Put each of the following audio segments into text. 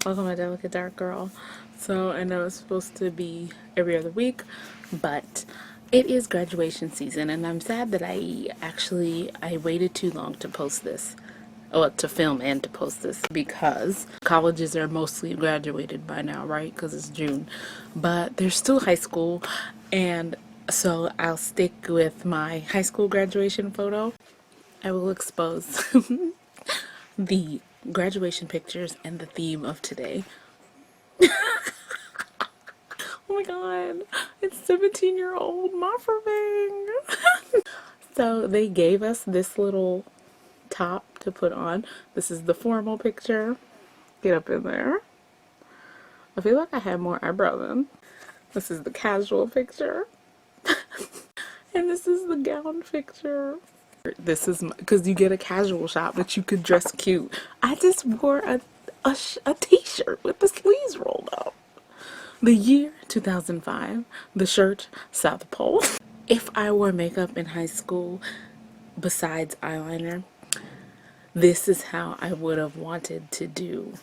Welcome, my delicate dark girl. So I know it's supposed to be every other week, but it is graduation season, and I'm sad that I waited too long to post this. Well, to film and to post this because colleges are mostly graduated by now, right? Because it's June, but there's still high school, and so I'll stick with my high school graduation photo. I will expose the graduation pictures and the theme of today. Oh my god, it's 17-year-old Mafra. So they gave us this little top to put on. This is the formal picture. Get up in there. I feel like I have more eyebrow than. This is the casual picture. And this is the gown picture. This is because you get a casual shot, but you could dress cute. I just wore a t-shirt with the sleeves rolled up. The year 2005. The shirt South Pole. If I wore makeup in high school, besides eyeliner, this is how I would have wanted to do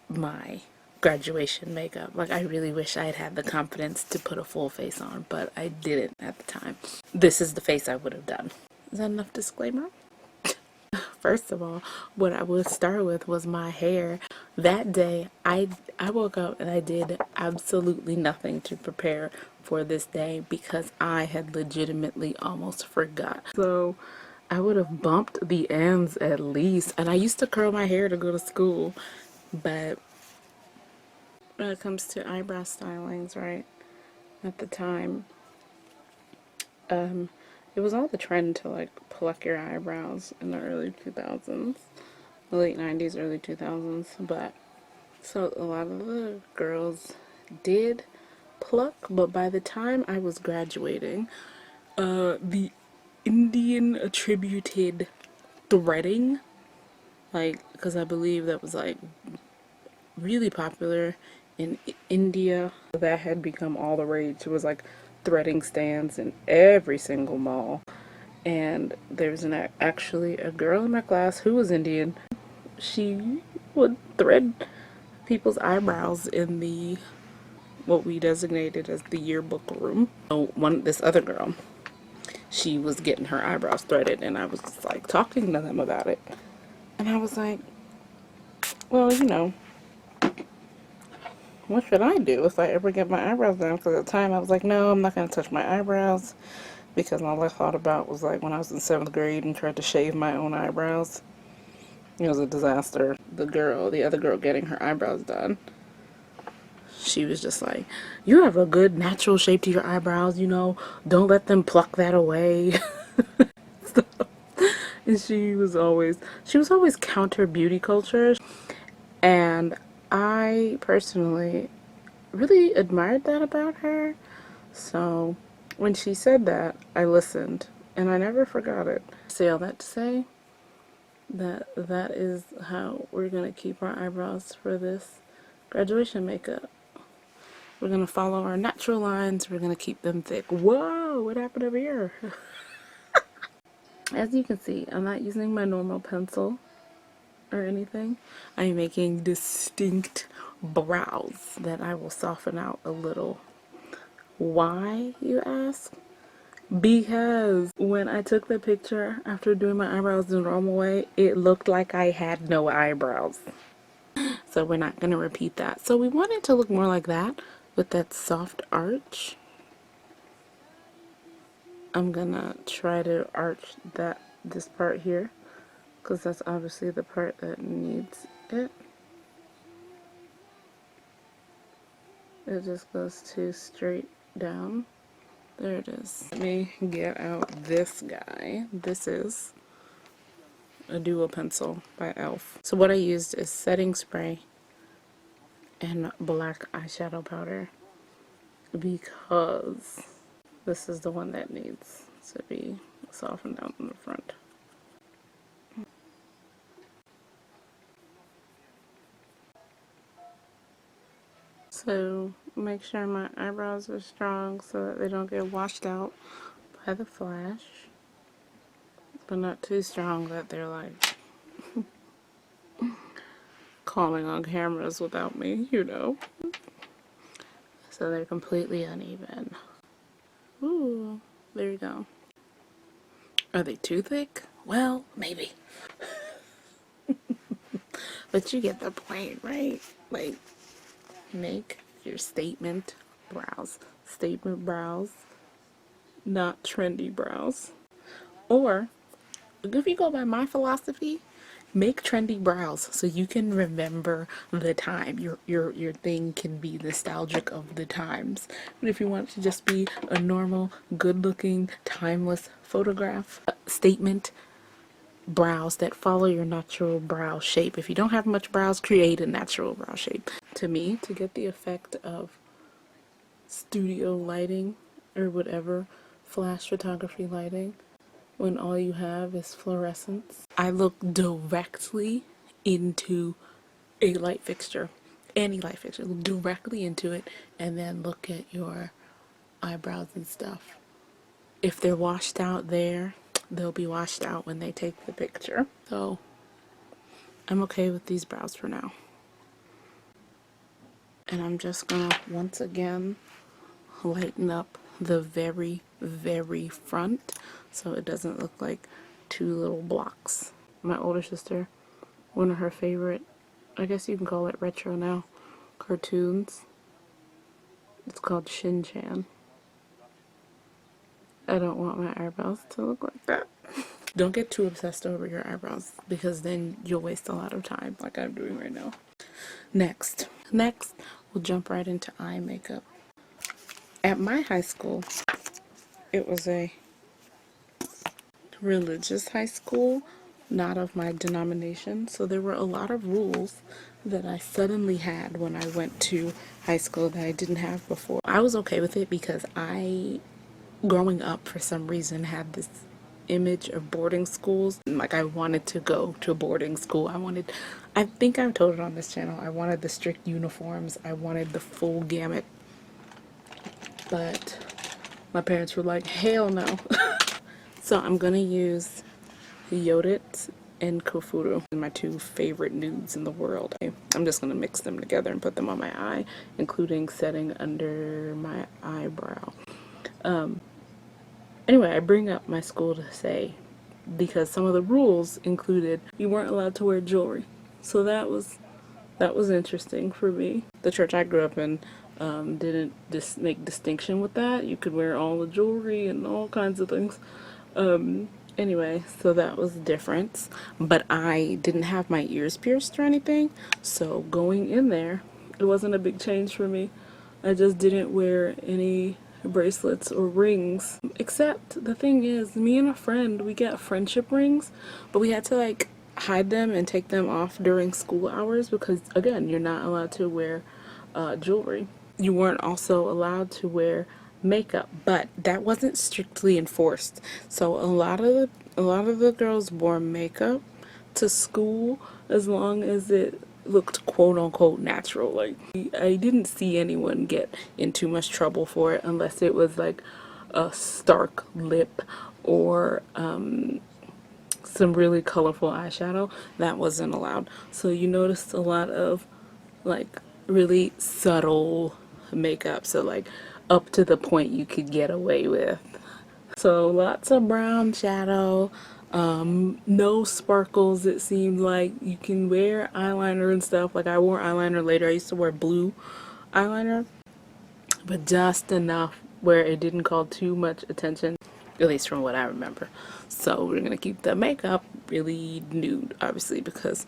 my graduation makeup. Like, I really wish I had had the confidence to put a full face on, but I didn't at the time. This is the face I would have done. Is that enough disclaimer? First of all, what I would start with was my hair. That day, I woke up and I did absolutely nothing to prepare for this day because I had legitimately almost forgot. So I would have bumped the ends at least. And I used to curl my hair to go to school. But when it comes to eyebrow stylings, right, at the time, it was all the trend to like pluck your eyebrows in the early 2000s, the late 90s, early 2000s. But so a lot of the girls did pluck, but by the time I was graduating, the Indian attributed threading, like, because I believe that was like really popular in India, that had become all the rage. It was like threading stands in every single mall. And there's actually a girl in my class who was Indian. She would thread people's eyebrows in the what we designated as the yearbook room. So this other girl, she was getting her eyebrows threaded, and I was just like talking to them about it. And I was like, well, what should I do if I ever get my eyebrows done? Because at the time I was like, no, I'm not going to touch my eyebrows. Because all I thought about was like when I was in 7th grade and tried to shave my own eyebrows. It was a disaster. The other girl getting her eyebrows done, she was just like, you have a good natural shape to your eyebrows, don't let them pluck that away. So, and she was always counter beauty culture. And I personally really admired that about her. So when she said that, I listened and I never forgot it. Say all that to say that is how we're gonna keep our eyebrows for this graduation makeup. We're gonna follow our natural lines. We're gonna keep them thick. Whoa, what happened over here? As you can see, I'm not using my normal pencil or anything. I'm making distinct brows that I will soften out a little. Why, you ask? Because when I took the picture after doing my eyebrows the normal way, it looked like I had no eyebrows. So we're not going to repeat that. So we want it to look more like that with that soft arch. I'm going to try to arch this part here because that's obviously the part that needs it. It just goes too straight down. There it is. Let me get out this guy. This is a duo pencil by e.l.f. So what I used is setting spray and black eyeshadow powder because this is the one that needs to be softened out in the front. So make sure my eyebrows are strong so that they don't get washed out by the flash, but not too strong that they're like calming on cameras without me, you know. So they're completely uneven. Ooh, there you go. Are they too thick? Well, maybe. But you get the point, right? Like, make your statement brows. Statement brows, not trendy brows. Or, if you go by my philosophy, make trendy brows so you can remember the time. Your thing can be nostalgic of the times. But if you want it to just be a normal, good-looking, timeless photograph, statement brows that follow your natural brow shape. If you don't have much brows, create a natural brow shape. To me, to get the effect of studio lighting or whatever, flash photography lighting, when all you have is fluorescence, I look directly into a light fixture, any light fixture, look directly into it, and then look at your eyebrows and stuff. If they're washed out there, they'll be washed out when they take the picture. So I'm okay with these brows for now. And I'm just gonna once again lighten up the very, very front so it doesn't look like two little blocks. My older sister, one of her favorite, I guess you can call it retro now, cartoons. It's called Shin Chan. I don't want my eyebrows to look like that. Don't get too obsessed over your eyebrows because then you'll waste a lot of time like I'm doing right now. Next, we'll jump right into eye makeup. At my high school, it was a religious high school, not of my denomination, so there were a lot of rules that I suddenly had when I went to high school that I didn't have before. I was okay with it because I, growing up for some reason, had this image of boarding schools. Like, I wanted to go to a boarding school. I think I've told it on this channel, I wanted the strict uniforms. I wanted the full gamut. But my parents were like, hell no. So I'm gonna use Yodit and Kofuru, my two favorite nudes in the world. I'm just gonna mix them together and put them on my eye, including setting under my eyebrow. Anyway, I bring up my school to say, because some of the rules included you weren't allowed to wear jewelry. So that was interesting for me. The church I grew up in didn't make distinction with that. You could wear all the jewelry and all kinds of things. Anyway, so that was the difference. But I didn't have my ears pierced or anything, so going in there, it wasn't a big change for me. I just didn't wear any bracelets or rings. Except the thing is, me and a friend, we get friendship rings, but we had to like hide them and take them off during school hours because, again, you're not allowed to wear jewelry. You weren't also allowed to wear makeup, but that wasn't strictly enforced. So a lot of the girls wore makeup to school as long as it looked quote unquote natural. Like, I didn't see anyone get in too much trouble for it unless it was like a stark lip or some really colorful eyeshadow. That wasn't allowed. So you noticed a lot of like really subtle makeup, so like up to the point you could get away with. So lots of brown shadow, no sparkles. It seemed like you can wear eyeliner and stuff. Like, I wore eyeliner later. I used to wear blue eyeliner, but just enough where it didn't call too much attention, at least from what I remember. So we're gonna keep the makeup really nude, obviously, because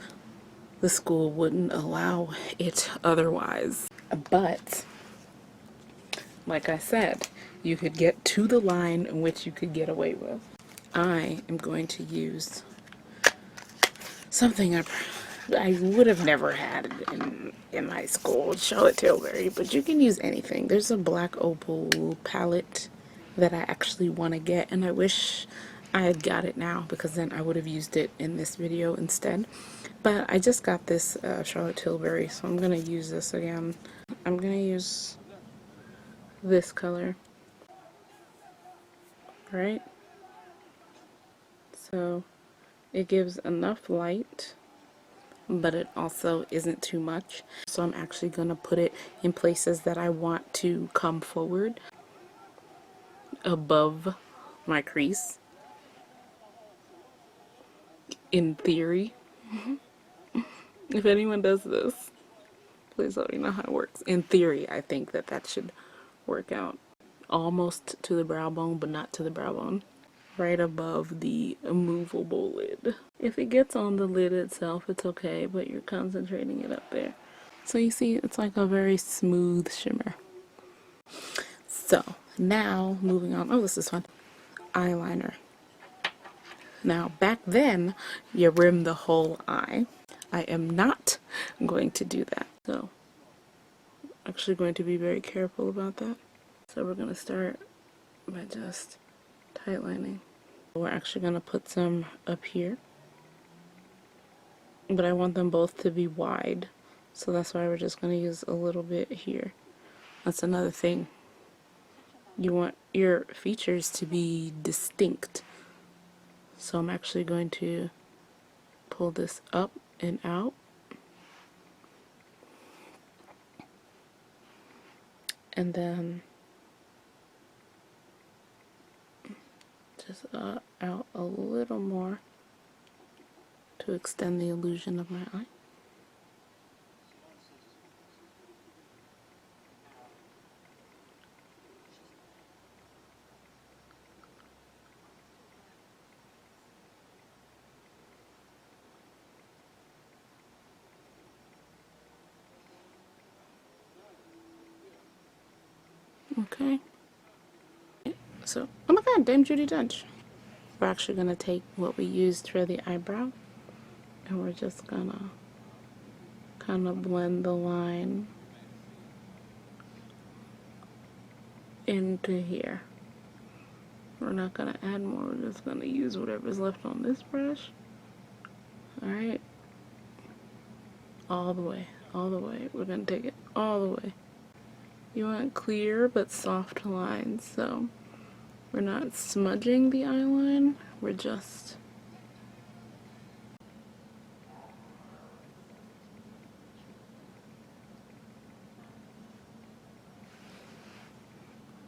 the school wouldn't allow it otherwise. But like I said, you could get to the line in which you could get away with. I am going to use something I would have never had in high school, Charlotte Tilbury, but you can use anything. There's a black opal palette that I actually want to get, and I wish I had got it now because then I would have used it in this video instead. But I just got this Charlotte Tilbury, so I'm going to use this again. I'm going to use this color, right? So it gives enough light but it also isn't too much. So I'm actually going to put it in places that I want to come forward above my crease, in theory. If anyone does this, please let me know how it works. In theory, I think that that should work out. Almost to the brow bone, but not to the brow bone. Right above the movable lid. If it gets on the lid itself, it's okay, but you're concentrating it up there. So you see, it's like a very smooth shimmer. So now moving on. Oh, this is fun. Eyeliner. Now back then, you rim the whole eye. I am not going to do that. So actually going to be very careful about that. So we're going to start by just tightlining. We're actually going to put some up here, but I want them both to be wide, so that's why we're just going to use a little bit here. That's another thing. You want your features to be distinct. So I'm actually going to pull this up and out. And then just out a little more to extend the illusion of my eye. Okay. So, oh my god, Dame Judi Dench. We're actually going to take what we used for the eyebrow, and we're just going to kind of blend the line into here. We're not going to add more, we're just going to use whatever's left on this brush. Alright. All the way, all the way. We're going to take it all the way. You want clear but soft lines, so we're not smudging the eyeline, we're just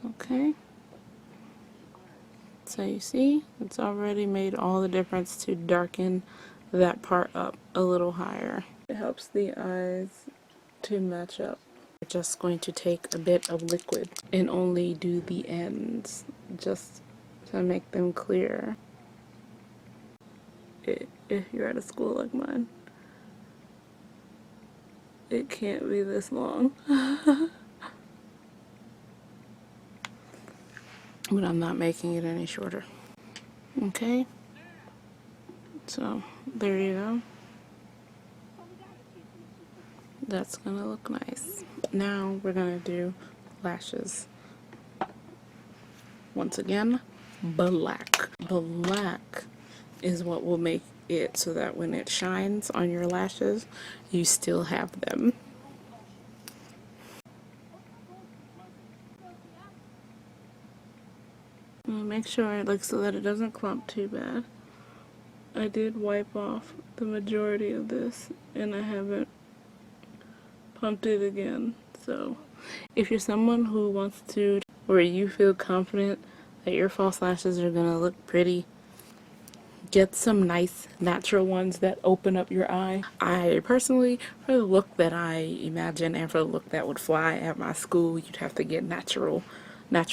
okay. So you see, it's already made all the difference to darken that part up a little higher. It helps the eyes to match up. We're just going to take a bit of liquid and only do the ends just to make them clear. If you're at a school like mine, it can't be this long. But I'm not making it any shorter. Okay, so there you go. That's gonna look nice. Now we're gonna do lashes. Once again, black. Black is what will make it so that when it shines on your lashes, you still have them. Make sure, like, so that it doesn't clump too bad. I did wipe off the majority of this, and I haven't pumped it again. So if you're someone who wants to, where you feel confident that your false lashes are gonna look pretty, get some nice natural ones that open up your eye. I personally, for the look that I imagine and for the look that would fly at my school, you'd have to get natural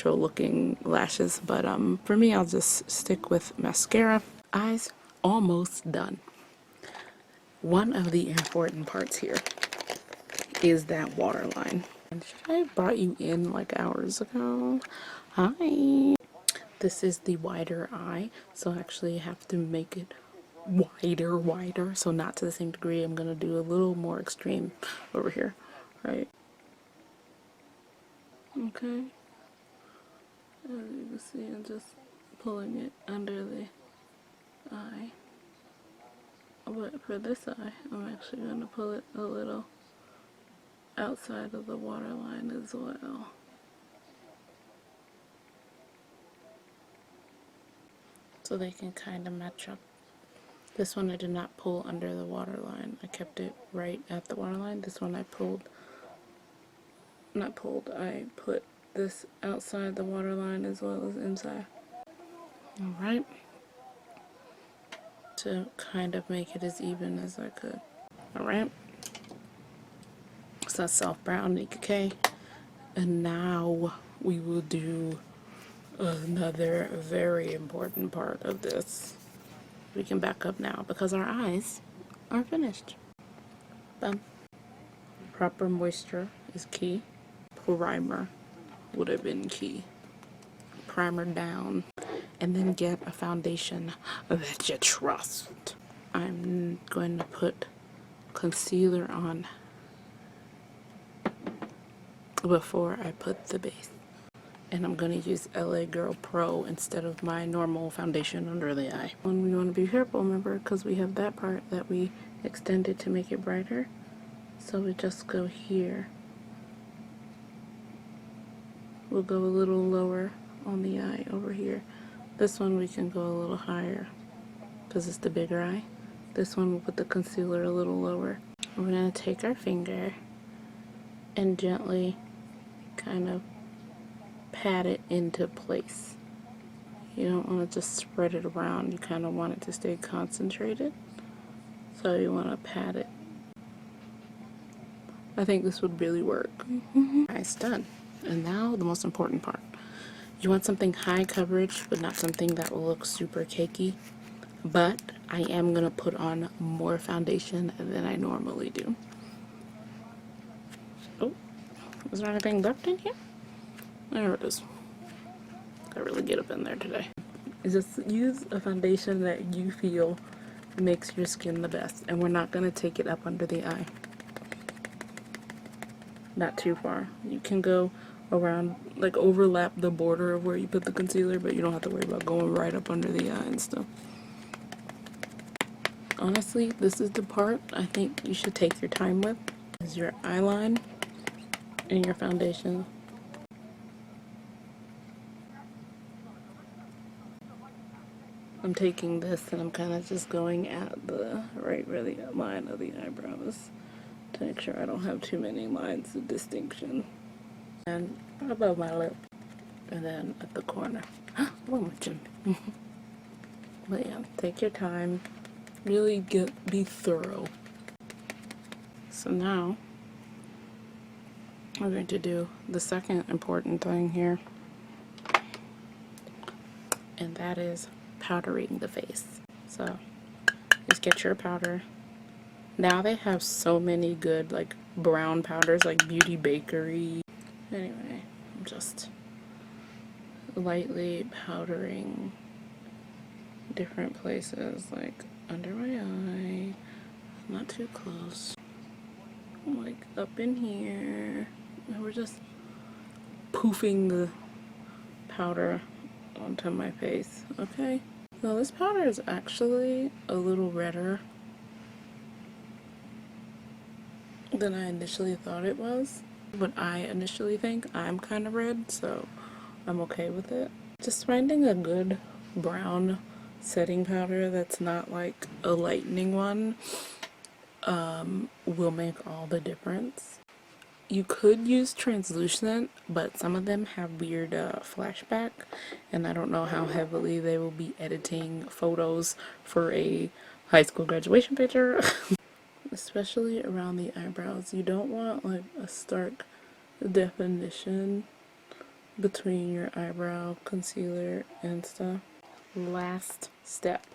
looking lashes, but for me, I'll just stick with mascara. Eyes almost done. One of the important parts here is that waterline. And should I have brought you in like hours ago? Hi. This is the wider eye, so actually you have to make it wider, so not to the same degree. I'm gonna do a little more extreme over here, right? Okay. As you can see, I'm just pulling it under the eye. But for this eye, I'm actually gonna pull it a little outside of the waterline as well. So they can kind of match up This one I did not pull under the waterline. I kept it right at the waterline. This one I pulled, not pulled, I put this outside the waterline as well as inside. Alright. To kind of make it as even as I could. Alright. So that's soft brown, Nika K. And now we will do another very important part of this. We can back up now because our eyes are finished. Bum. Proper moisture is key. Primer would have been key. Primer down. And then get a foundation that you trust. I'm going to put concealer on before I put the base. And I'm going to use LA Girl Pro instead of my normal foundation under the eye. And we want to be careful, remember, because we have that part that we extended to make it brighter. So we just go here. We'll go a little lower on the eye over here. This one we can go a little higher because it's the bigger eye. This one we'll put the concealer a little lower. We're going to take our finger and gently kind of pat it into place. You don't want to just spread it around. You kind of want it to stay concentrated. So you want to pat it. I think this would really work. It's done. And now the most important part. You want something high coverage, but not something that will look super cakey. But I am going to put on more foundation than I normally do. Oh, is there anything left in here? There it is. I really get up in there today. Just use a foundation that you feel makes your skin the best. And we're not going to take it up under the eye. Not too far. You can go around, like overlap the border of where you put the concealer, but you don't have to worry about going right up under the eye and stuff. Honestly, this is the part I think you should take your time with. Is your eyeline and your foundation. I'm taking this and I'm kind of just going at the right where the line of the eyebrow is to make sure I don't have too many lines of distinction. And above my lip. And then at the corner. One more chin. But yeah, take your time. Really be thorough. So now we're going to do the second important thing here. And that is powdering the face. So just get your powder. Now they have so many good like brown powders like Beauty Bakery. Anyway, I'm just lightly powdering different places like under my eye, not too close, like up in here. And we're just poofing the powder onto my face, okay? Now this powder is actually a little redder than I initially thought it was. But I initially think I'm kind of red, so I'm okay with it. Just finding a good brown setting powder that's not like a lightening one will make all the difference. You could use translucent, but some of them have weird flashback, and I don't know how heavily they will be editing photos for a high school graduation picture. Especially around the eyebrows. You don't want like a stark definition between your eyebrow concealer and stuff. Last step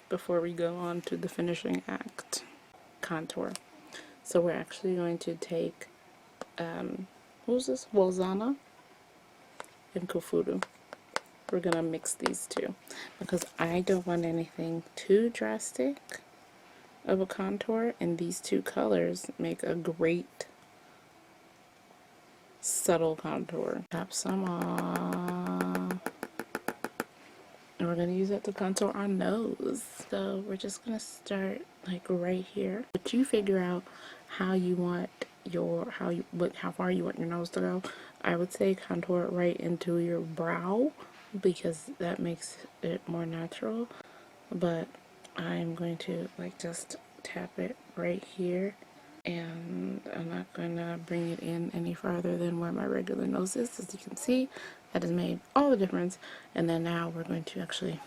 before we go on to the finishing act, contour. So we're actually going to take what was this? Walzana and Kofudu. We're gonna mix these two because I don't want anything too drastic of a contour, and these two colors make a great subtle contour. Tap some on, and we're gonna use it to contour our nose. So we're just gonna start like right here, but you figure out how you want your how far you want your nose to go. I would say contour it right into your brow because that makes it more natural, but I'm going to like just tap it right here, and I'm not going to bring it in any farther than where my regular nose is. As you can see, that has made all the difference. And then now we're going to actually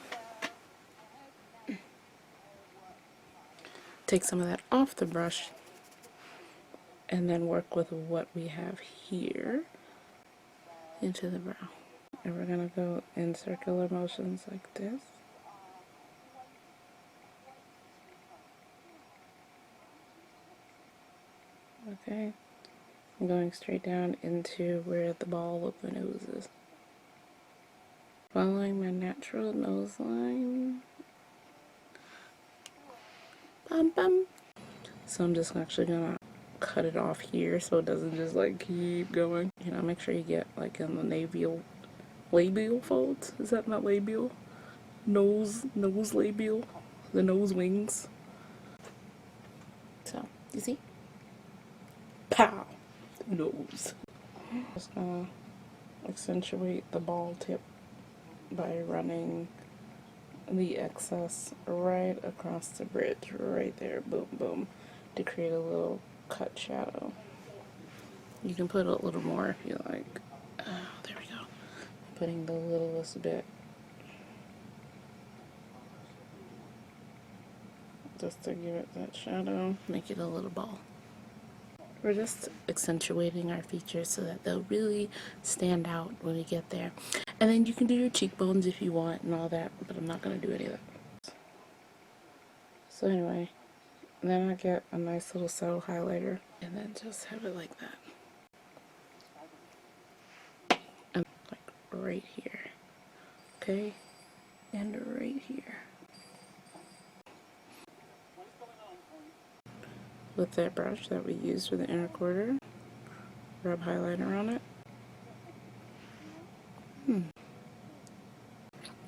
take some of that off the brush and then work with what we have here into the brow. And we're going to go in circular motions like this. Okay, I'm going straight down into where the ball of the nose is. Following my natural nose line. Bum bum. So I'm just actually gonna cut it off here so it doesn't just like keep going. You know, make sure you get like in the labial folds. Is that not labial? Nose labial. The nose wings. So, you see? Pow! Nose. Just gonna accentuate the ball tip by running the excess right across the bridge, right there, boom, boom, to create a little cut shadow. You can put a little more if you like. There we go. Putting the littlest bit. Just to give it that shadow, make it a little ball. We're just accentuating our features so that they'll really stand out when we get there. And then you can do your cheekbones if you want and all that, but I'm not going to do any of that. So anyway, then I get a nice little subtle highlighter and then just have it like that. And like right here. Okay? And right here. With that brush that we used for the inner quarter, rub highlighter on it.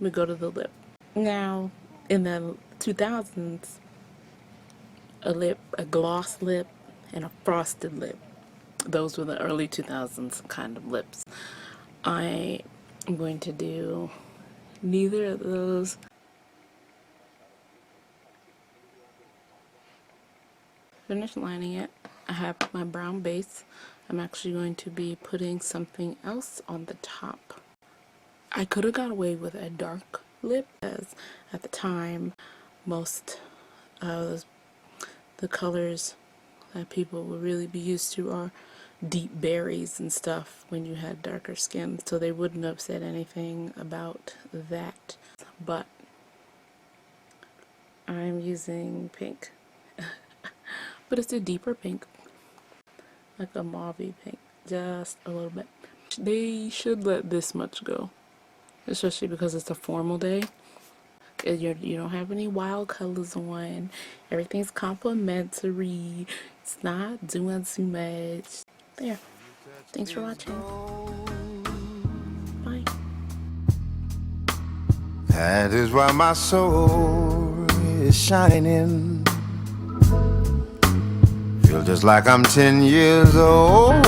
We go to the lip. Now, in the 2000s, a gloss lip, and a frosted lip. Those were the early 2000s kind of lips. I am going to do neither of those. Finished lining it. I have my brown base. I'm actually going to be putting something else on the top. I could have got away with a dark lip, as at the time most of the colors that people would really be used to are deep berries and stuff when you had darker skin, so they wouldn't have said anything about that. But I'm using pink. But it's a deeper pink, like a mauvey pink, just a little bit. They should let this much go, especially because it's a formal day. You don't have any wild colors on. Everything's complimentary. It's not doing too much. There. Thanks for watching. Bye. That is why my soul is shining. Feel just like I'm 10 years old.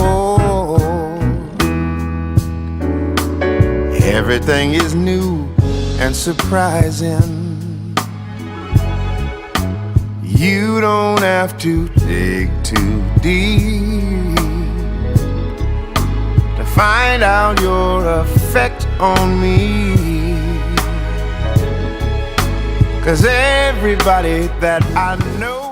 Everything is new and surprising. You don't have to dig too deep to find out your effect on me. 'Cause everybody that I know